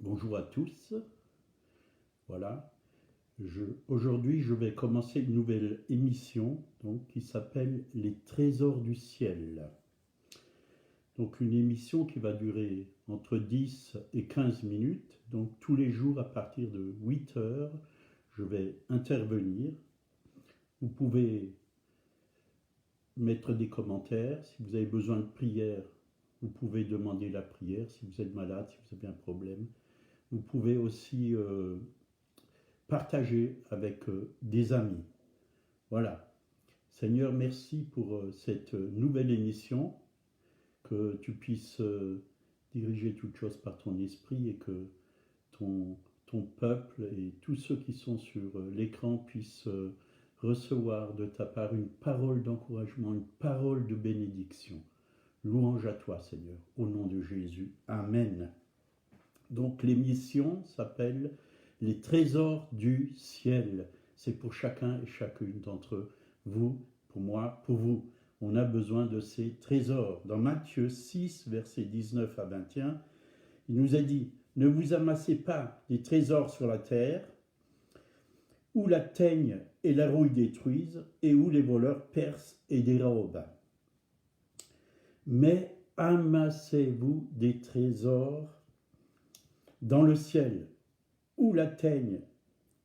Bonjour à tous. Voilà. Aujourd'hui, je vais commencer une nouvelle émission qui s'appelle Les Trésors du Ciel. Donc une émission qui va durer entre 10 et 15 minutes. Donc tous les jours à partir de 8 heures, je vais intervenir. Vous pouvez mettre des commentaires. Si vous avez besoin de prière, vous pouvez demander la prière. Si vous êtes malade, si vous avez un problème. Vous pouvez aussi partager avec des amis. Voilà. Seigneur, merci pour cette nouvelle émission, que tu puisses diriger toutes choses par ton esprit et que ton peuple et tous ceux qui sont sur l'écran puissent recevoir de ta part une parole d'encouragement, une parole de bénédiction. Louange à toi, Seigneur, au nom de Jésus. Amen. Donc l'émission s'appelle Les Trésors du Ciel. C'est pour chacun et chacune d'entre vous, pour moi, pour vous. On a besoin de ces trésors. Dans Matthieu 6, versets 19 à 21, il nous a dit « Ne vous amassez pas des trésors sur la terre, où la teigne et la rouille détruisent, et où les voleurs percent et dérobent. Mais amassez-vous des trésors dans le ciel, où la teigne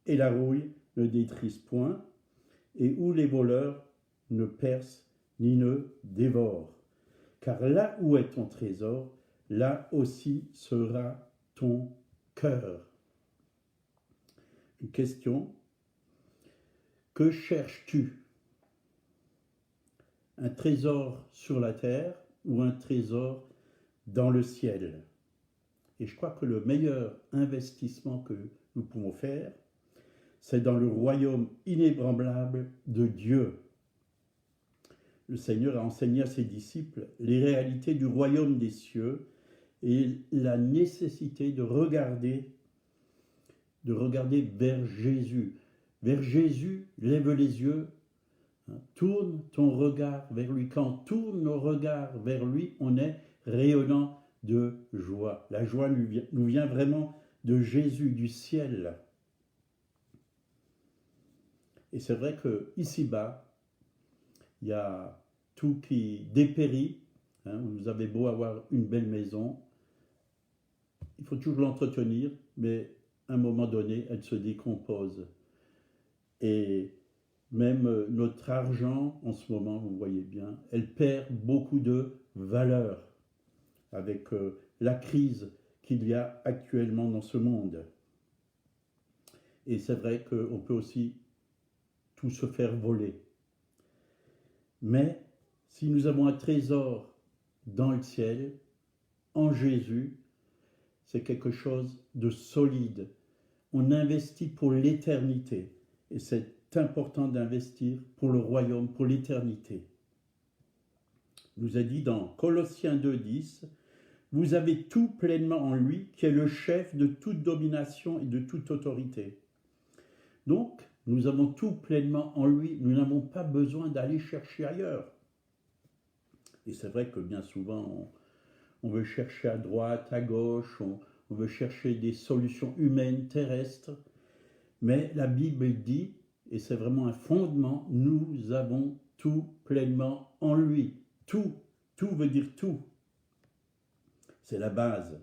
et la rouille ne détruisent point, et où les voleurs ne percent ni ne dévorent. Car là où est ton trésor, là aussi sera ton cœur. » Une question. Que cherches-tu? Un trésor sur la terre ou un trésor dans le ciel? Et je crois que le meilleur investissement que nous pouvons faire, c'est dans le royaume inébranlable de Dieu. Le Seigneur a enseigné à ses disciples les réalités du royaume des cieux et la nécessité de regarder vers Jésus. Vers Jésus, lève les yeux, tourne ton regard vers lui. Quand on tourne nos regards vers lui, on est rayonnant de joie. La joie nous vient vraiment de Jésus, du ciel. Et c'est vrai que ici-bas, il y a tout qui dépérit. Vous avez beau avoir une belle maison, il faut toujours l'entretenir, mais à un moment donné, elle se décompose. Et même notre argent, en ce moment, vous voyez bien, elle perd beaucoup de valeur avec la crise qu'il y a actuellement dans ce monde. Et c'est vrai qu'on peut aussi tout se faire voler. Mais si nous avons un trésor dans le ciel, en Jésus, c'est quelque chose de solide. On investit pour l'éternité. Et c'est important d'investir pour le royaume, pour l'éternité. Il nous a dit dans Colossiens 2,10, « Vous avez tout pleinement en lui, qui est le chef de toute domination et de toute autorité. » Donc, nous avons tout pleinement en lui. Nous n'avons pas besoin d'aller chercher ailleurs. Et c'est vrai que bien souvent, on veut chercher à droite, à gauche, on veut chercher des solutions humaines, terrestres. Mais la Bible dit, et c'est vraiment un fondement, nous avons tout pleinement en lui. Tout veut dire tout. C'est la base.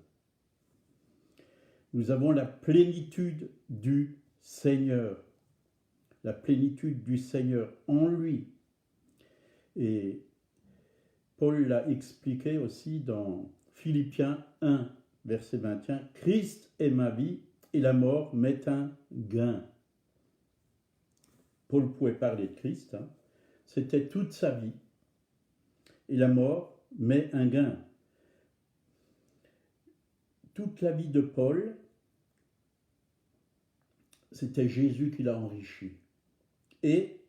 Nous avons la plénitude du Seigneur. La plénitude du Seigneur en lui. Et Paul l'a expliqué aussi dans Philippiens 1, verset 21. « Christ est ma vie et la mort m'est un gain. » Paul pouvait parler de Christ. C'était toute sa vie. Et la mort m'est un gain. Toute la vie de Paul, c'était Jésus qui l'a enrichi. Et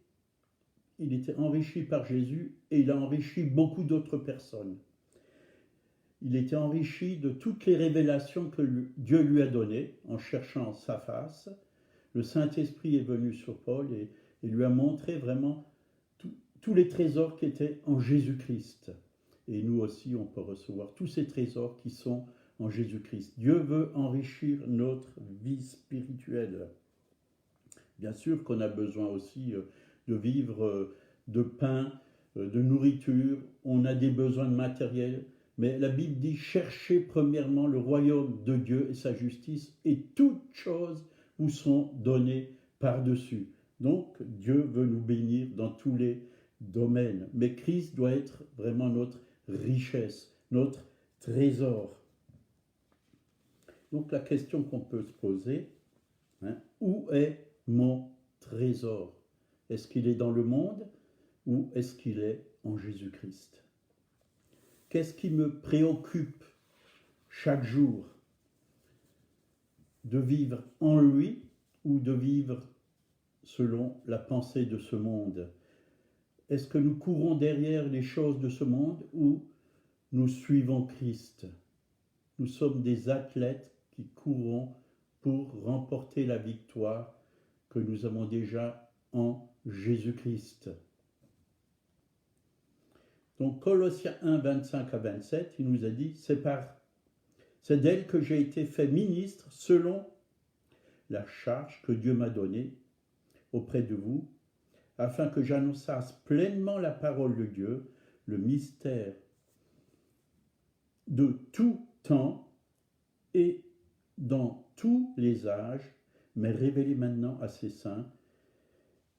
il était enrichi par Jésus et il a enrichi beaucoup d'autres personnes. Il était enrichi de toutes les révélations que Dieu lui a données en cherchant sa face. Le Saint-Esprit est venu sur Paul et lui a montré vraiment tous les trésors qui étaient en Jésus-Christ. Et nous aussi, on peut recevoir tous ces trésors qui sont en Jésus-Christ. Dieu veut enrichir notre vie spirituelle. Bien sûr qu'on a besoin aussi de vivre de pain, de nourriture, on a des besoins de matériel, mais la Bible dit cherchez premièrement le royaume de Dieu et sa justice, et toutes choses vous sont données par-dessus. Donc Dieu veut nous bénir dans tous les domaines, mais Christ doit être vraiment notre richesse, notre trésor. Donc la question qu'on peut se poser, où est mon trésor? Est-ce qu'il est dans le monde ou est-ce qu'il est en Jésus-Christ? Qu'est-ce qui me préoccupe chaque jour? De vivre en lui ou de vivre selon la pensée de ce monde? Est-ce que nous courons derrière les choses de ce monde ou nous suivons Christ? Nous sommes des athlètes qui courons pour remporter la victoire que nous avons déjà en Jésus-Christ. Donc Colossiens 1, 25 à 27, il nous a dit, c'est d'elle que j'ai été fait ministre selon la charge que Dieu m'a donnée auprès de vous, afin que j'annonçasse pleinement la parole de Dieu, le mystère de tout temps et dans tous les âges, mais révélé maintenant à ses saints,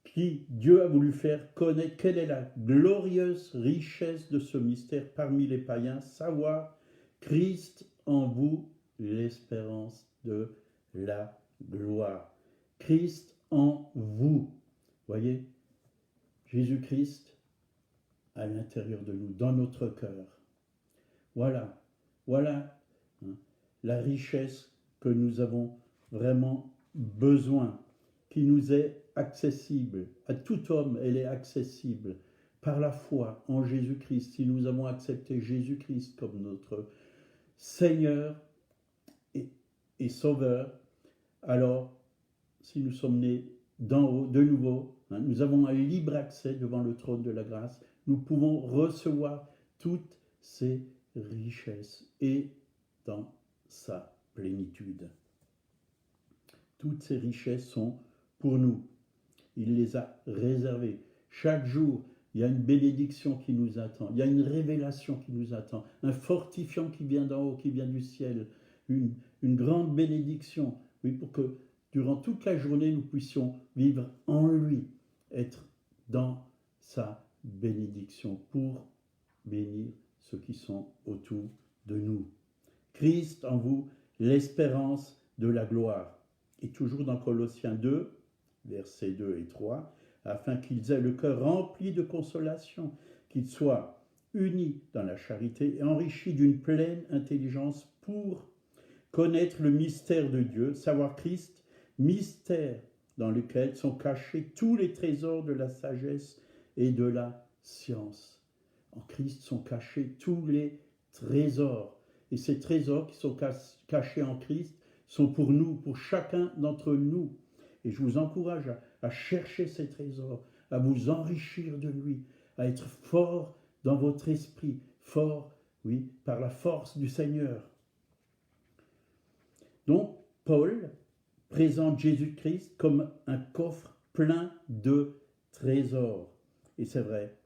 qui Dieu a voulu faire connaître quelle est la glorieuse richesse de ce mystère parmi les païens, savoir Christ en vous, l'espérance de la gloire. Christ en vous. Voyez, Jésus-Christ à l'intérieur de nous, dans notre cœur. Voilà la richesse que nous avons vraiment besoin, qui nous est accessible. À tout homme, elle est accessible par la foi en Jésus-Christ. Si nous avons accepté Jésus-Christ comme notre Seigneur et Sauveur, alors si nous sommes nés d'en haut, de nouveau, nous avons un libre accès devant le trône de la grâce. Nous pouvons recevoir toutes ces richesses et dans sa plénitude. Toutes ces richesses sont pour nous. Il les a réservées. Chaque jour, il y a une bénédiction qui nous attend. Il y a une révélation qui nous attend. Un fortifiant qui vient d'en haut, qui vient du ciel. Une grande bénédiction. Oui, pour que durant toute la journée, nous puissions vivre en lui. Être dans sa bénédiction pour bénir ceux qui sont autour de nous. Christ en vous, l'espérance de la gloire. Et toujours dans Colossiens 2, versets 2 et 3, afin qu'ils aient le cœur rempli de consolation, qu'ils soient unis dans la charité et enrichis d'une pleine intelligence pour connaître le mystère de Dieu, savoir Christ, mystère dans lequel sont cachés tous les trésors de la sagesse et de la science. En Christ sont cachés tous les trésors. Et ces trésors qui sont cachés en Christ sont pour nous, pour chacun d'entre nous. Et je vous encourage à chercher ces trésors, à vous enrichir de lui, à être fort dans votre esprit, fort, oui, par la force du Seigneur. Donc, Paul présente Jésus-Christ comme un coffre plein de trésors. Et c'est vrai,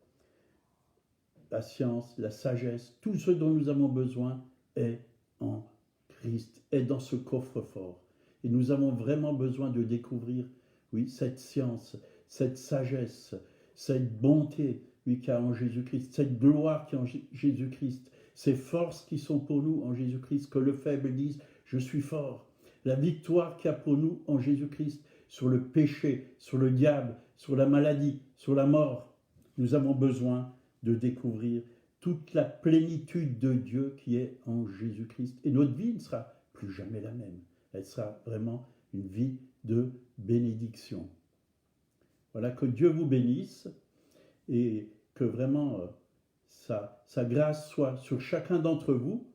la science, la sagesse, tout ce dont nous avons besoin est en Christ, est dans ce coffre-fort. Et nous avons vraiment besoin de découvrir, oui, cette science, cette sagesse, cette bonté, oui, qu'il y a en Jésus-Christ, cette gloire qui est en Jésus-Christ, ces forces qui sont pour nous en Jésus-Christ, que le faible dise, je suis fort. La victoire qu'il y a pour nous en Jésus-Christ sur le péché, sur le diable, sur la maladie, sur la mort. Nous avons besoin de découvrir toute la plénitude de Dieu qui est en Jésus-Christ. Et notre vie ne sera plus jamais la même. Elle sera vraiment une vie de bénédiction. Voilà, que Dieu vous bénisse et que vraiment sa grâce soit sur chacun d'entre vous.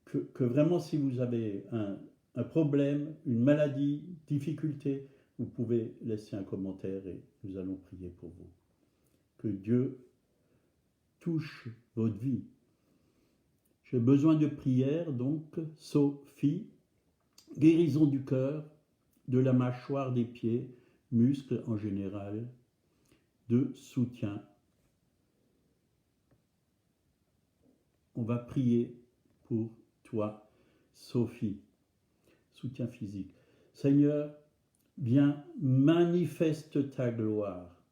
Que vraiment, si vous avez un problème, une maladie, difficulté, vous pouvez laisser un commentaire et nous allons prier pour vous. Que Dieu touche votre vie. J'ai besoin de prière, donc, Sophie, guérison du cœur, de la mâchoire des pieds, muscles en général, de soutien. On va prier pour toi, Sophie, soutien physique. Seigneur, viens, manifeste ta gloire.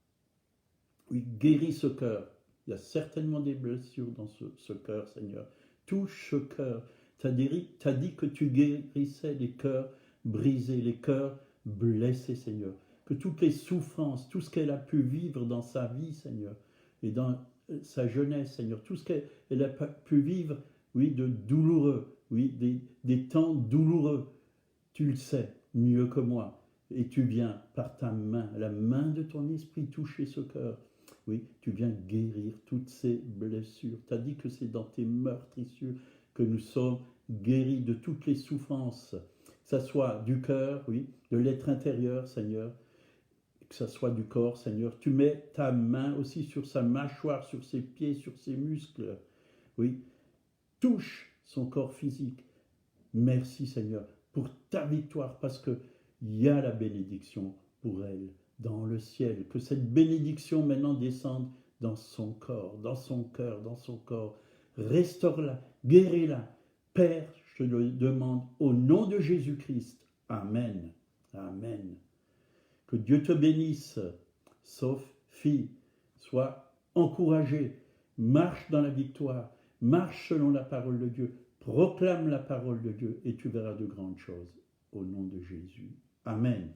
Oui, guéris ce cœur. Il y a certainement des blessures dans ce cœur, Seigneur. Touche ce cœur. Tu as dit que tu guérissais les cœurs brisés, les cœurs blessés, Seigneur. Que toutes les souffrances, tout ce qu'elle a pu vivre dans sa vie, Seigneur, et dans sa jeunesse, Seigneur, tout ce qu'elle a pu vivre, oui, de douloureux, oui, des temps douloureux, tu le sais mieux que moi. Et tu viens par ta main, la main de ton esprit, toucher ce cœur. Oui, tu viens guérir toutes ces blessures. Tu as dit que c'est dans tes meurtrissures que nous sommes guéris de toutes les souffrances, que ce soit du cœur, oui, de l'être intérieur, Seigneur, que ce soit du corps, Seigneur. Tu mets ta main aussi sur sa mâchoire, sur ses pieds, sur ses muscles. Oui, touche son corps physique. Merci, Seigneur, pour ta victoire, parce qu'il y a la bénédiction pour elle dans le ciel. Que cette bénédiction maintenant descende dans son corps, dans son cœur, dans son corps. Restaure-la, guéris-la. Père, je te le demande au nom de Jésus-Christ. Amen. Amen. Que Dieu te bénisse, Sophie. Sois encouragée. Marche dans la victoire. Marche selon la parole de Dieu. Proclame la parole de Dieu et tu verras de grandes choses. Au nom de Jésus. Amen.